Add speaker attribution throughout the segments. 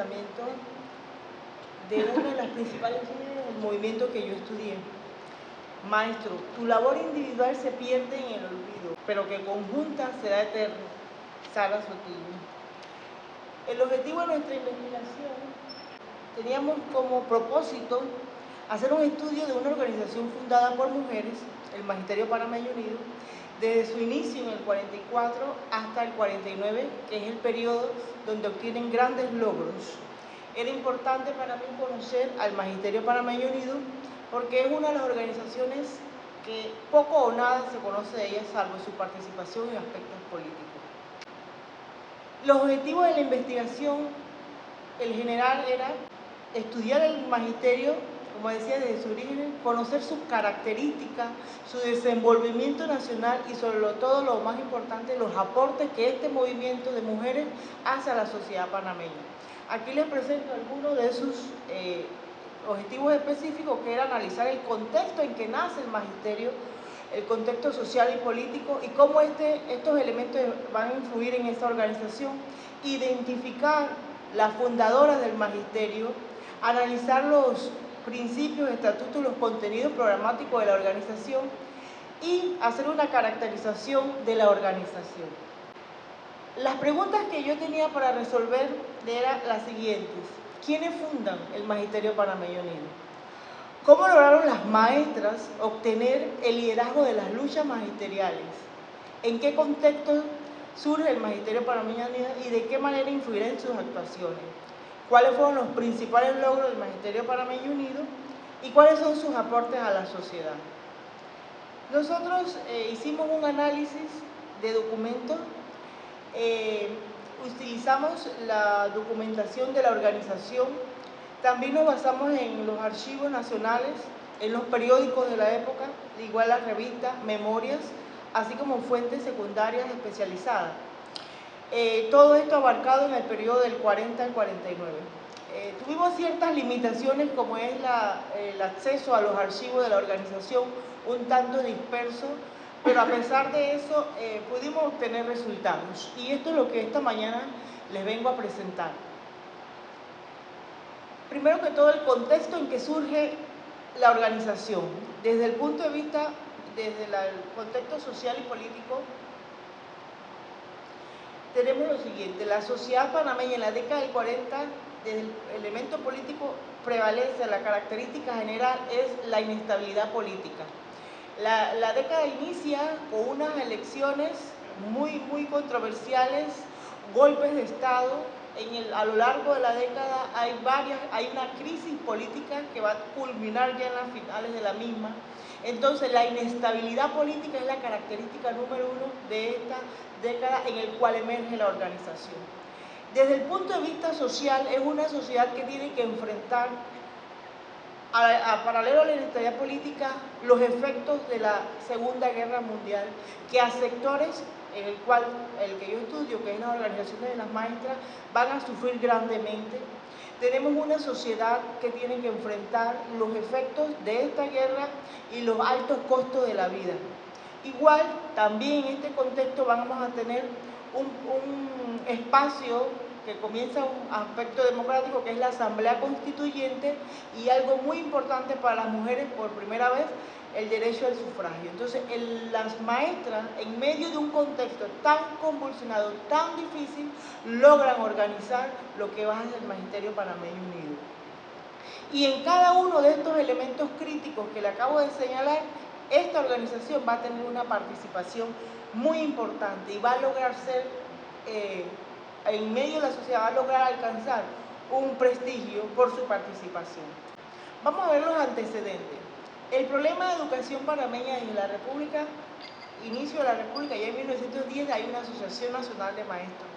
Speaker 1: pensamiento de una de las principales líderes del movimiento que yo estudié. Maestro, tu labor individual se pierde en el olvido, pero que conjunta será eterno. Sara Sotillo. El objetivo de nuestra investigación teníamos como propósito hacer un estudio de una organización fundada por mujeres, el Magisterio Panameño Unido, desde su inicio en el 44 hasta el 49, que es el periodo donde obtienen grandes logros. Era importante para mí conocer al Magisterio Panameño Unido porque es una de las organizaciones que poco o nada se conoce de ella, salvo su participación en aspectos políticos. Los objetivos de la investigación, el general, era estudiar el magisterio, como decía, desde su origen, conocer sus características, su desenvolvimiento nacional y sobre todo, lo más importante, los aportes que este movimiento de mujeres hace a la sociedad panameña. Aquí les presento algunos de sus objetivos específicos, que era analizar el contexto en que nace el magisterio, el contexto social y político y cómo estos elementos van a influir en esta organización, identificar las fundadoras del magisterio, analizar los principios, estatutos, los contenidos programáticos de la organización y hacer una caracterización de la organización. Las preguntas que yo tenía para resolver eran las siguientes. ¿Quiénes fundan el Magisterio Panameño Unido? ¿Cómo lograron las maestras obtener el liderazgo de las luchas magisteriales? ¿En qué contexto surge el Magisterio Panameño Unido y de qué manera influirá en sus actuaciones? ¿Cuáles fueron los principales logros del Magisterio Panameño Unido y cuáles son sus aportes a la sociedad? Nosotros hicimos un análisis de documentos, utilizamos la documentación de la organización, también nos basamos en los archivos nacionales, en los periódicos de la época, igual las revistas, memorias, así como fuentes secundarias especializadas. Todo esto abarcado en el periodo del 40 al 49. Tuvimos ciertas limitaciones, como es el acceso a los archivos de la organización, un tanto disperso, pero a pesar de eso pudimos obtener resultados. Y esto es lo que esta mañana les vengo a presentar. Primero que todo, el contexto en que surge la organización. Desde el punto de vista, desde el contexto social y político, tenemos lo siguiente. La sociedad panameña en la década del 40, desde el elemento político prevalece, la característica general es la inestabilidad política. La década inicia con unas elecciones muy controversiales, golpes de Estado. A lo largo de la década hay una crisis política que va a culminar ya en las finales de la misma. Entonces, la inestabilidad política es la característica número uno de esta década en el cual emerge la organización. Desde el punto de vista social, es una sociedad que tiene que enfrentar, paralelo a la inestabilidad política, los efectos de la Segunda Guerra Mundial, que a sectores en el cual el que yo estudio, que es las organizaciones de las maestras, van a sufrir grandemente. Tenemos una sociedad que tiene que enfrentar los efectos de esta guerra y los altos costos de la vida. Igual, también en este contexto vamos a tener un espacio que comienza un aspecto democrático, que es la Asamblea Constituyente, y algo muy importante para las mujeres, por primera vez, el derecho al sufragio. Entonces, las maestras, en medio de un contexto tan convulsionado, tan difícil, logran organizar lo que va a ser el Magisterio Panameño Unido. Y en cada uno de estos elementos críticos que le acabo de señalar, esta organización va a tener una participación muy importante y va a lograr ser, en medio de la sociedad, va a lograr alcanzar un prestigio por su participación. Vamos a ver los antecedentes. El problema de educación panameña en la República, inicio de la República, ya en 1910 hay una Asociación Nacional de Maestros,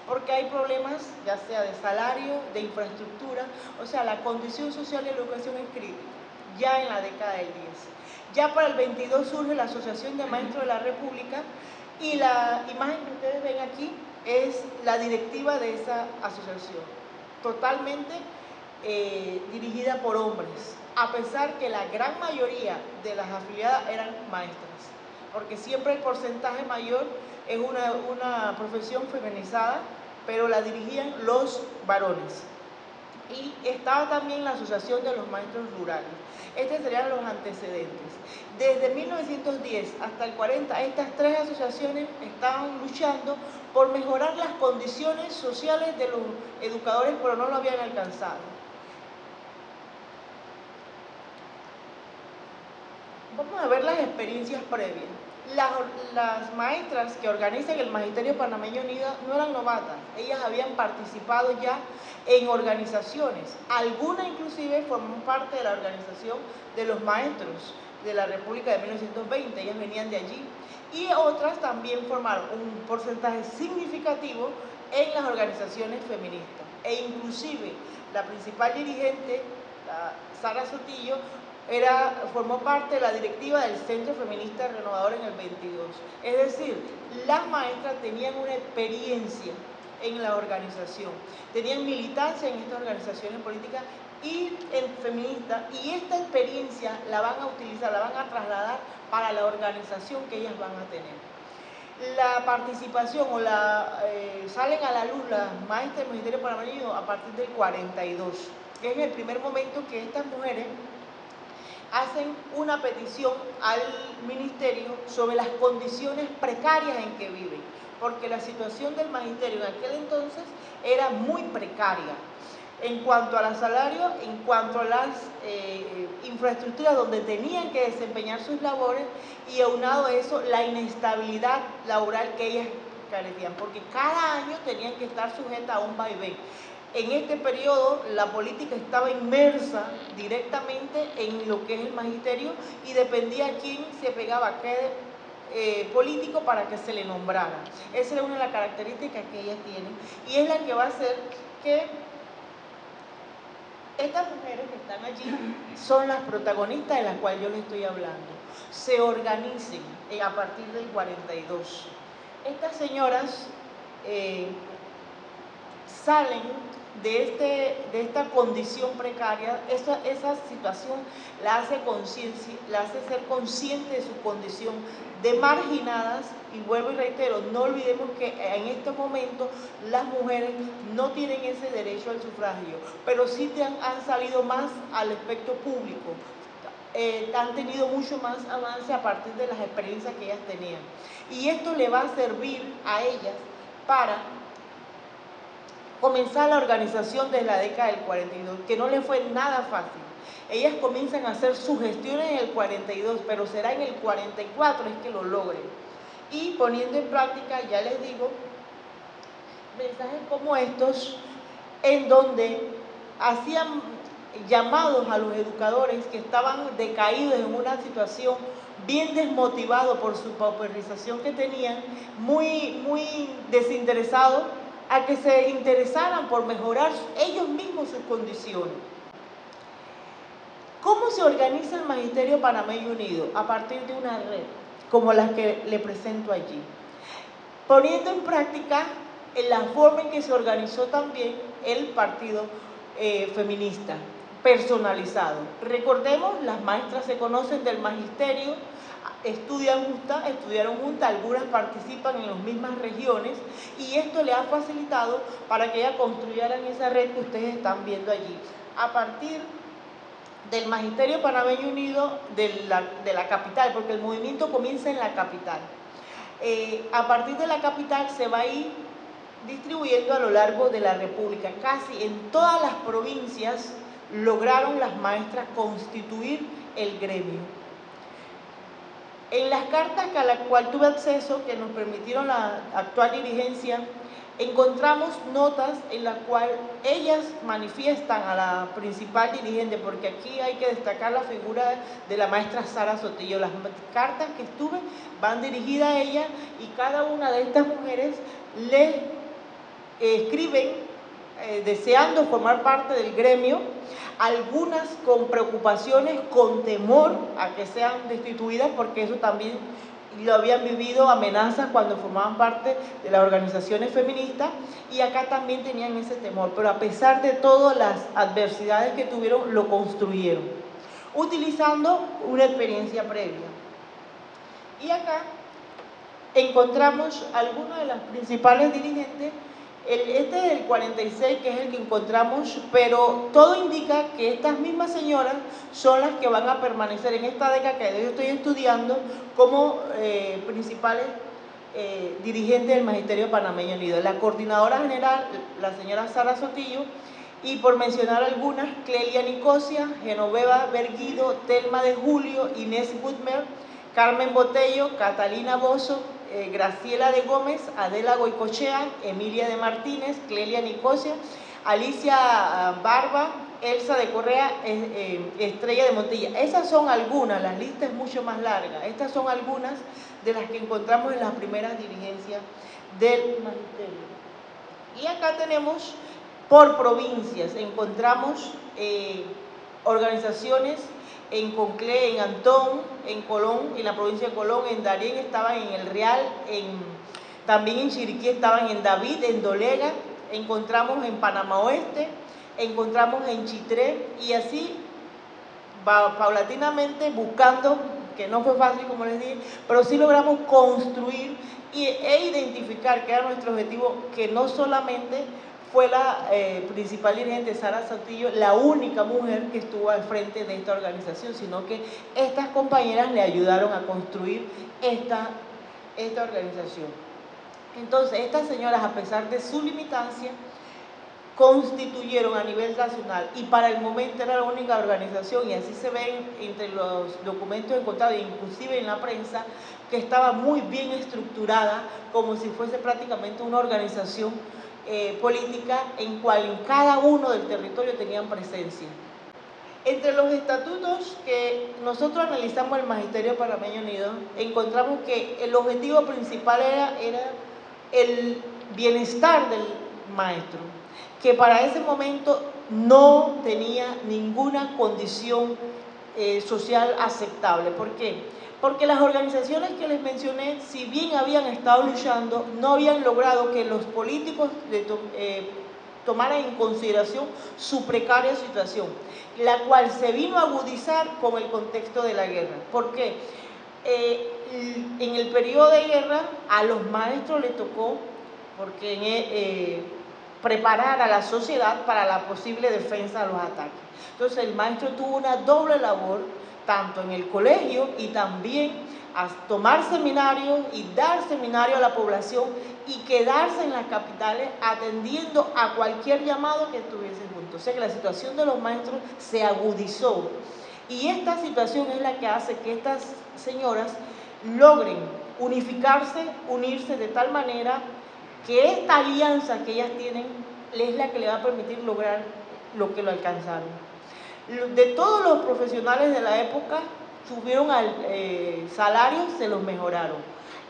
Speaker 1: porque hay problemas ya sea de salario, de infraestructura, o sea, la condición social de la educación es crítica, ya en la década del 10. Ya para el 22 surge la Asociación de Maestros de la República y la imagen que ustedes ven aquí es la directiva de esa asociación, totalmente dirigida por hombres, a pesar que la gran mayoría de las afiliadas eran maestras, porque siempre el porcentaje mayor es una profesión feminizada, pero la dirigían los varones. y estaba también la Asociación de los Maestros Rurales. Estos serían los antecedentes. Desde 1910 hasta el 40, estas tres asociaciones estaban luchando por mejorar las condiciones sociales de los educadores, pero no lo habían alcanzado. Vamos a ver las experiencias previas. Las maestras que organizan el Magisterio Panameño Unido no eran novatas, ellas habían participado ya en organizaciones, algunas inclusive forman parte de la organización de los maestros de la República de 1920, ellas venían de allí, y otras también formaron un porcentaje significativo en las organizaciones feministas, e inclusive la principal dirigente, Sara Sotillo, formó parte de la directiva del Centro Feminista Renovador en el 22. Es decir, las maestras tenían una experiencia en la organización, tenían militancia en estas organizaciones políticas y feministas, y esta experiencia la van a utilizar, la van a trasladar para la organización que ellas van a tener. La participación salen a la luz las maestras del Magisterio Panameño a partir del 42. Es el primer momento que estas mujeres hacen una petición al ministerio sobre las condiciones precarias en que viven, porque la situación del magisterio en aquel entonces era muy precaria en cuanto a los salarios, en cuanto a las infraestructuras donde tenían que desempeñar sus labores, y aunado a eso la inestabilidad laboral que ellas carecían, porque cada año tenían que estar sujetas a un vaivén. En este periodo la política estaba inmersa directamente en lo que es el magisterio y dependía a quién se pegaba a qué político para que se le nombrara. Esa era una de las características que ellas tienen y es la que va a hacer que estas mujeres que están allí son las protagonistas de las cuales yo les estoy hablando. Se organicen a partir del 42. Estas señoras salen de esta condición precaria, esa situación la hace ser consciente de su condición de marginadas, y vuelvo y reitero, no olvidemos que en este momento las mujeres no tienen ese derecho al sufragio, pero sí han salido más al espectro público, han tenido mucho más avance a partir de las experiencias que ellas tenían, y esto le va a servir a ellas para comenzar la organización desde la década del 42, que no les fue nada fácil. Ellas comienzan a hacer sus gestiones en el 42, pero será en el 44 es que lo logren. Y poniendo en práctica, ya les digo, mensajes como estos, en donde hacían llamados a los educadores que estaban decaídos en una situación, bien desmotivados por su pauperización que tenían, muy desinteresados, a que se interesaran por mejorar ellos mismos sus condiciones. ¿Cómo se organiza el Magisterio Panameño Unido? A partir de una red, como las que le presento allí. Poniendo en práctica la forma en que se organizó también el partido feminista, personalizado. Recordemos, las maestras se conocen del magisterio, estudiaron juntas, algunas participan en las mismas regiones, y esto le ha facilitado para que ellas construyeran esa red que ustedes están viendo allí. A partir del Magisterio Panameño Unido de la capital, porque el movimiento comienza en la capital. A partir de la capital se va a ir distribuyendo a lo largo de la República. Casi en todas las provincias lograron las maestras constituir el gremio. En las cartas a las cuales tuve acceso, que nos permitieron la actual dirigencia, encontramos notas en las cuales ellas manifiestan a la principal dirigente, porque aquí hay que destacar la figura de la maestra Sara Sotillo. Las cartas que estuve van dirigidas a ella, y cada una de estas mujeres le escriben deseando formar parte del gremio, algunas con preocupaciones, con temor a que sean destituidas, porque eso también lo habían vivido, amenazas cuando formaban parte de las organizaciones feministas, y acá también tenían ese temor, pero a pesar de todas las adversidades que tuvieron, lo construyeron, utilizando una experiencia previa. Y acá encontramos algunas de las principales dirigentes Este es el 46, que es el que encontramos, pero todo indica que estas mismas señoras son las que van a permanecer en esta década que yo estoy estudiando como principales dirigentes del Magisterio Panameño Unido. La coordinadora general, la señora Sara Sotillo, y por mencionar algunas, Clelia Nicosia, Genoveva Berguido, Telma de Julio, Inés Woodmer, Carmen Botello, Catalina Bozo, Graciela de Gómez, Adela Goicochea, Emilia de Martínez, Clelia Nicosia, Alicia Barba, Elsa de Correa, Estrella de Montilla. Esas son algunas, la lista es mucho más larga. Estas son algunas de las que encontramos en las primeras dirigencias del magisterio. Y acá tenemos por provincias, encontramos organizaciones en Conclé, en Antón, en Colón, en la provincia de Colón, en Darién estaban en El Real, también en Chiriquí estaban en David, en Dolega, encontramos en Panamá Oeste, encontramos en Chitré, y así paulatinamente buscando, que no fue fácil como les dije, pero sí logramos construir e identificar, que era nuestro objetivo, que no solamente fue la principal dirigente Sara Sotillo, la única mujer que estuvo al frente de esta organización, sino que estas compañeras le ayudaron a construir esta organización. Entonces, estas señoras, a pesar de su limitancia, constituyeron a nivel nacional, y para el momento era la única organización, y así se ven entre los documentos encontrados, inclusive en la prensa, que estaba muy bien estructurada, como si fuese prácticamente una organización política en cual en cada uno del territorio tenían presencia. Entre los estatutos que nosotros analizamos el Magisterio Panameño Unido, encontramos que el objetivo principal era el bienestar del maestro, que para ese momento no tenía ninguna condición social aceptable. ¿Por qué? Porque las organizaciones que les mencioné, si bien habían estado luchando, no habían logrado que los políticos tomaran en consideración su precaria situación, la cual se vino a agudizar con el contexto de la guerra. ¿Por qué? En el periodo de guerra a los maestros les tocó preparar a la sociedad para la posible defensa de los ataques. Entonces el maestro tuvo una doble labor, tanto en el colegio y también a tomar seminarios y dar seminario a la población y quedarse en las capitales atendiendo a cualquier llamado que estuviese junto. O sea que la situación de los maestros se agudizó, y esta situación es la que hace que estas señoras logren unificarse, unirse de tal manera que esta alianza que ellas tienen es la que le va a permitir lograr lo que lo alcanzaron. De todos los profesionales de la época, subieron salarios, se los mejoraron.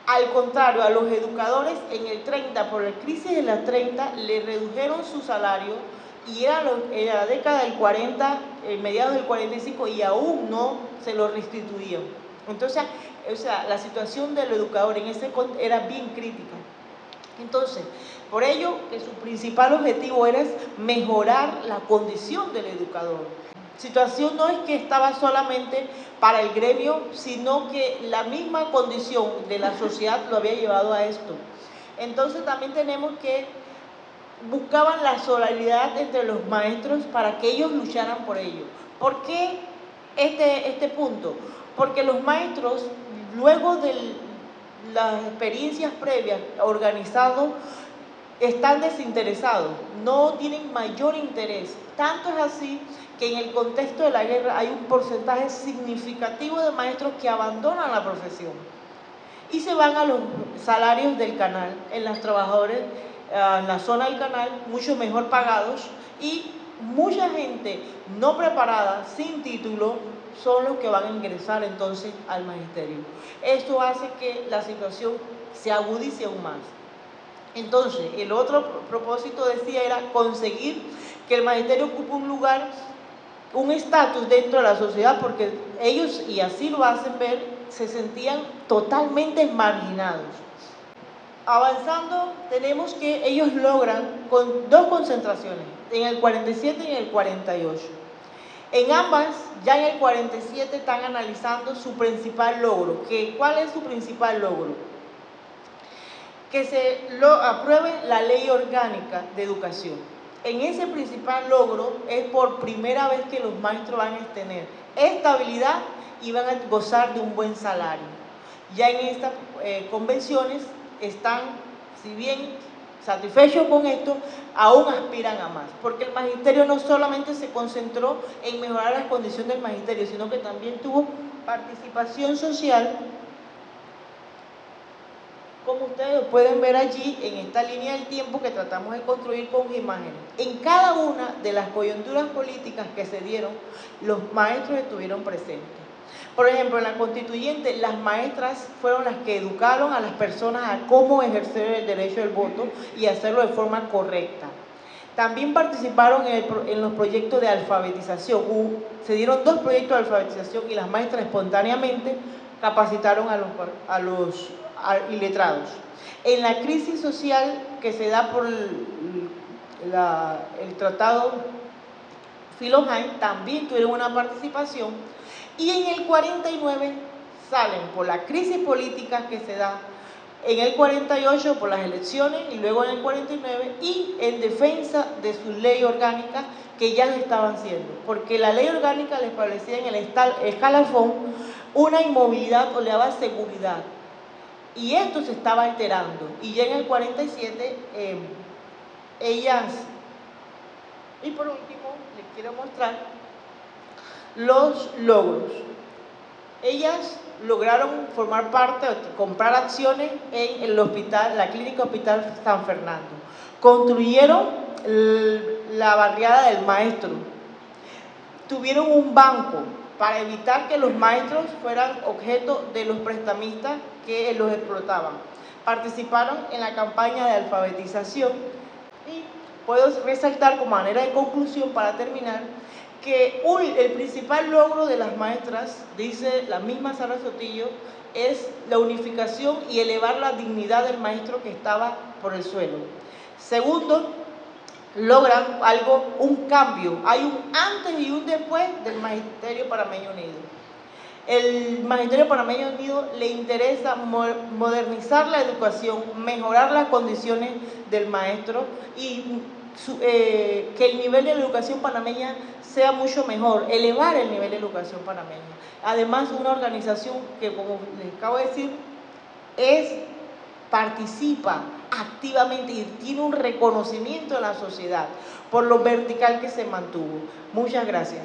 Speaker 1: Al contrario, a los educadores en el 30, por la crisis de las 30, le redujeron su salario, y era la década del 40, mediados del 45, y aún no se lo restituían. Entonces, la situación del educador en ese era bien crítica. Entonces, por ello que su principal objetivo era mejorar la condición del educador. Situación no es que estaba solamente para el gremio, sino que la misma condición de la sociedad lo había llevado a esto. Entonces también tenemos que buscaban la solidaridad entre los maestros para que ellos lucharan por ello. ¿Por qué este punto? Porque los maestros, luego de las experiencias previas organizados, están desinteresados, no tienen mayor interés. Tanto es así que en el contexto de la guerra hay un porcentaje significativo de maestros que abandonan la profesión y se van a los salarios del canal, en los trabajadores en la zona del canal, mucho mejor pagados, y mucha gente no preparada, sin título, son los que van a ingresar entonces al magisterio. Esto hace que la situación se agudice aún más. Entonces, el otro propósito, decía, era conseguir que el magisterio ocupe un lugar, un estatus dentro de la sociedad, porque ellos, y así lo hacen ver, se sentían totalmente marginados. Avanzando, tenemos que ellos logran con dos concentraciones, en el 47 y en el 48. En ambas, ya en el 47 están analizando su principal logro. ¿Cuál es su principal logro? que se apruebe la Ley Orgánica de Educación. En ese principal logro es por primera vez que los maestros van a tener estabilidad y van a gozar de un buen salario. Ya en estas convenciones están, si bien satisfechos con esto, aún aspiran a más, porque el magisterio no solamente se concentró en mejorar las condiciones del magisterio, sino que también tuvo participación social, como ustedes pueden ver allí en esta línea del tiempo que tratamos de construir con imágenes. En cada una de las coyunturas políticas que se dieron, los maestros estuvieron presentes. Por ejemplo, en la constituyente, las maestras fueron las que educaron a las personas a cómo ejercer el derecho del voto y hacerlo de forma correcta. También participaron en los proyectos de alfabetización. Se dieron 2 proyectos de alfabetización y las maestras espontáneamente capacitaron a los iletrados. En la crisis social que se da por el tratado Filo-Hain, también tuvieron una participación. Y en el 49 salen por la crisis política que se da, en el 48 por las elecciones y luego en el 49 y en defensa de su ley orgánica que ya se estaban haciendo, porque la ley orgánica le establecía en el escalafón una inmovilidad o le daba seguridad, y esto se estaba alterando, y ya en el 47 ellas, y por último les quiero mostrar los logros. Ellas lograron formar parte, comprar acciones en el hospital, la clínica Hospital San Fernando. Construyeron la barriada del maestro. Tuvieron un banco para evitar que los maestros fueran objeto de los prestamistas que los explotaban. Participaron en la campaña de alfabetización y puedo resaltar como manera de conclusión para terminar que el principal logro de las maestras, dice la misma Sara Sotillo, es la unificación y elevar la dignidad del maestro que estaba por el suelo. Segundo, logran un cambio, hay un antes y un después del Magisterio Panameño Unido. El Magisterio Panameño Unido le interesa modernizar la educación, mejorar las condiciones del maestro y que el nivel de la educación panameña sea mucho mejor, elevar el nivel de educación panameña. Además, una organización que, como les acabo de decir, participa activamente y tiene un reconocimiento en la sociedad por lo vertical que se mantuvo. Muchas gracias.